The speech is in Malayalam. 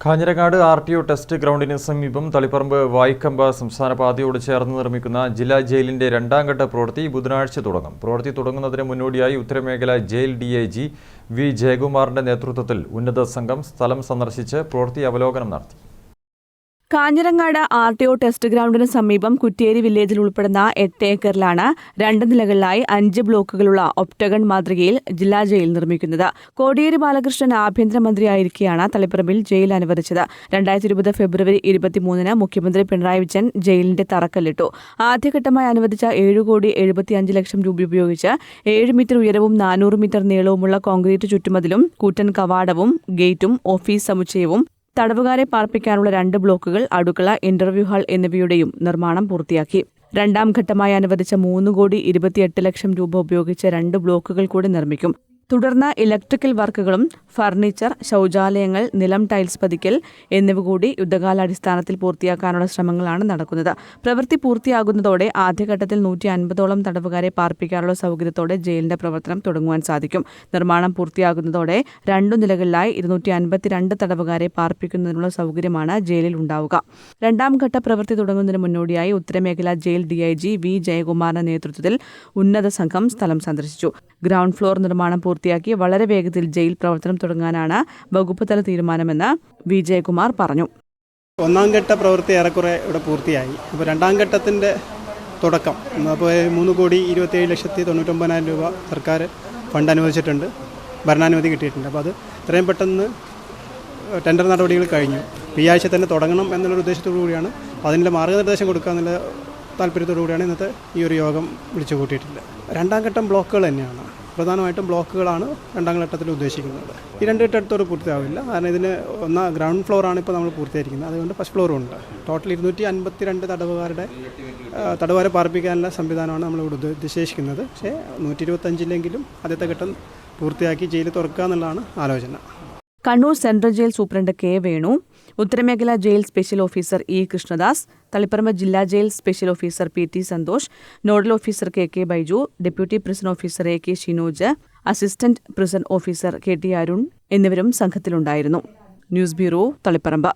കാഞ്ഞിരങ്ങാട് RTO ടെസ്റ്റ് ഗ്രൗണ്ടിന് സമീപം തളിപ്പറമ്പ് വായിക്കമ്പ സംസ്ഥാന പാതയോട് ചേർന്ന് നിർമ്മിക്കുന്ന ജില്ലാ ജയിലിന്റെ രണ്ടാം ഘട്ട പ്രവൃത്തി ബുധനാഴ്ച തുടങ്ങും. പ്രവൃത്തി തുടങ്ങുന്നതിന് മുന്നോടിയായി ഉത്തരമേഖല ജയിൽ DIG V ജയകുമാറിന്റെ നേതൃത്വത്തിൽ ഉന്നത സംഘം സ്ഥലം സന്ദർശിച്ച് പ്രവൃത്തി അവലോകനം നടത്തി. കാഞ്ഞിരങ്ങാട് RTO ടെസ്റ്റ് ഗ്രൗണ്ടിന് സമീപം കുറ്റേരി വില്ലേജിൽ ഉൾപ്പെടുന്ന 8 ഏക്കറിലാണ് 2 നിലകളിലായി 5 ബ്ലോക്കുകളുള്ള ഒക്ടഗൺ മാതൃകയിൽ ജില്ലാ ജയിൽ നിർമ്മിക്കുന്നത്. കോടിയേരി ബാലകൃഷ്ണൻ ആഭ്യന്തരമന്ത്രിയായിരിക്കെയാണ് തളിപ്പറമ്പിൽ ജയിൽ അനുവദിച്ചത്. 2020 ഫെബ്രുവരി 23-ന് മുഖ്യമന്ത്രി പിണറായി വിജയൻ ജയിലിന്റെ തറക്കല്ലിട്ടു. ആദ്യഘട്ടമായി അനുവദിച്ച 7,75 ലക്ഷം രൂപ ഉപയോഗിച്ച് 7 മീറ്റർ ഉയരവും 400 മീറ്റർ നീളവുമുള്ള കോൺക്രീറ്റ് ചുറ്റുമതിലും കൂറ്റൻ കവാടവും ഗേറ്റും ഓഫീസ് സമുച്ചയവും തടവുകാരെ പാർപ്പിക്കാനുള്ള 2 ബ്ലോക്കുകൾ, അടുക്കള, ഇന്റർവ്യൂ ഹാൾ എന്നിവയുടെയും നിർമ്മാണം പൂർത്തിയാക്കി. രണ്ടാം ഘട്ടമായി അനുവദിച്ച 3,28 ലക്ഷം രൂപ ഉപയോഗിച്ച് 2 ബ്ലോക്കുകൾ കൂടി നിർമ്മിക്കും. തുടർന്ന് ഇലക്ട്രിക്കൽ വർക്കുകളും ഫർണിച്ചർ, ശൌചാലയങ്ങൾ, നിലം ടൈൽസ് പതിക്കൽ എന്നിവ കൂടി യുദ്ധകാലാടിസ്ഥാനത്തിൽ പൂർത്തിയാക്കാനുള്ള ശ്രമങ്ങളാണ് നടക്കുന്നത്. പ്രവൃത്തി പൂർത്തിയാകുന്നതോടെ ആദ്യഘട്ടത്തിൽ 150ഓളം തടവുകാരെ പാർപ്പിക്കാനുള്ള സൗകര്യത്തോടെ ജയിലിന്റെ പ്രവർത്തനം തുടങ്ങുവാൻ സാധിക്കും. നിർമ്മാണം പൂർത്തിയാകുന്നതോടെ 2 നിലകളിലായി 252 തടവുകാരെ പാർപ്പിക്കുന്നതിനുള്ള സൗകര്യമാണ് ജയിലിൽ ഉണ്ടാവുക. രണ്ടാം ഘട്ട പ്രവൃത്തി തുടങ്ങുന്നതിന് മുന്നോടിയായി ഉത്തരമേഖല ജയിൽ DIG V ജയകുമാറിന്റെ നേതൃത്വത്തിൽ ഉന്നത സംഘം സ്ഥലം സന്ദർശിച്ചു. ഗ്രൗണ്ട് ഫ്ലോർ നിർമ്മാണം പൂർത്തിയാക്കി വളരെ വേഗത്തിൽ ജയിൽ പ്രവർത്തനം തുടങ്ങാനാണ് വകുപ്പ് തല തീരുമാനമെന്ന് V ജയകുമാർ പറഞ്ഞു. ഒന്നാം ഘട്ട പ്രവൃത്തി ഏറെക്കുറെ ഇവിടെ പൂർത്തിയായി. അപ്പോൾ രണ്ടാം ഘട്ടത്തിൻ്റെ തുടക്കം അപ്പോൾ 3,27,99,000 രൂപ സർക്കാർ ഫണ്ട് അനുവദിച്ചിട്ടുണ്ട്, ഭരണാനുമതി കിട്ടിയിട്ടുണ്ട്. അപ്പോൾ അത് എത്രയും പെട്ടെന്ന് ടെൻഡർ നടപടികൾ കഴിഞ്ഞു. ഈ ആഴ്ച തന്നെ തുടങ്ങണം എന്നുള്ളൊരു ഉദ്ദേശത്തോടു കൂടിയാണ്, അതിനുള്ള മാർഗ്ഗനിർദ്ദേശം കൊടുക്കുക എന്നുള്ള താല്പര്യത്തോടു കൂടിയാണ് ഇന്നത്തെ ഈ ഒരു യോഗം വിളിച്ചു കൂട്ടിയിട്ടില്ല. രണ്ടാം ഘട്ടം ബ്ലോക്കുകൾ തന്നെയാണ്, പ്രധാനമായിട്ടും ബ്ലോക്കുകളാണ് രണ്ടാം ഘട്ടത്തിൽ ഉദ്ദേശിക്കുന്നത്. ഈ 2 ഘട്ടത്തോട് പൂർത്തിയാവില്ല, കാരണം ഇതിന് ഗ്രൗണ്ട് ഫ്ലോറാണ് ഇപ്പോൾ നമ്മൾ പൂർത്തിയായിരിക്കുന്നത്. അതുകൊണ്ട് ഫസ്റ്റ് ഫ്ലോറും ഉണ്ട്. ടോട്ടൽ 252 തടവുകാരെ പാർപ്പിക്കാനുള്ള സംവിധാനമാണ് നമ്മൾ ഇവിടെ ഉദ്ദേശിക്കുന്നത്. പക്ഷേ 125 ആദ്യത്തെ ഘട്ടം പൂർത്തിയാക്കി ജയിൽ തുറക്കുക എന്നുള്ളതാണ് ആലോചന. Kannur central jail superintendent K Venu, ഉത്തരമേഖല jail special officer E Krishnadas, Thaliparamba ജില്ലാ jail special officer PT Santhosh, nodal officer KK Baiju, deputy prison officer AK Shinoj, assistant prison officer KT Arun എന്നിവരും സംഘത്തിലുണ്ടായിരുന്നു. News bureau, Taliparamba.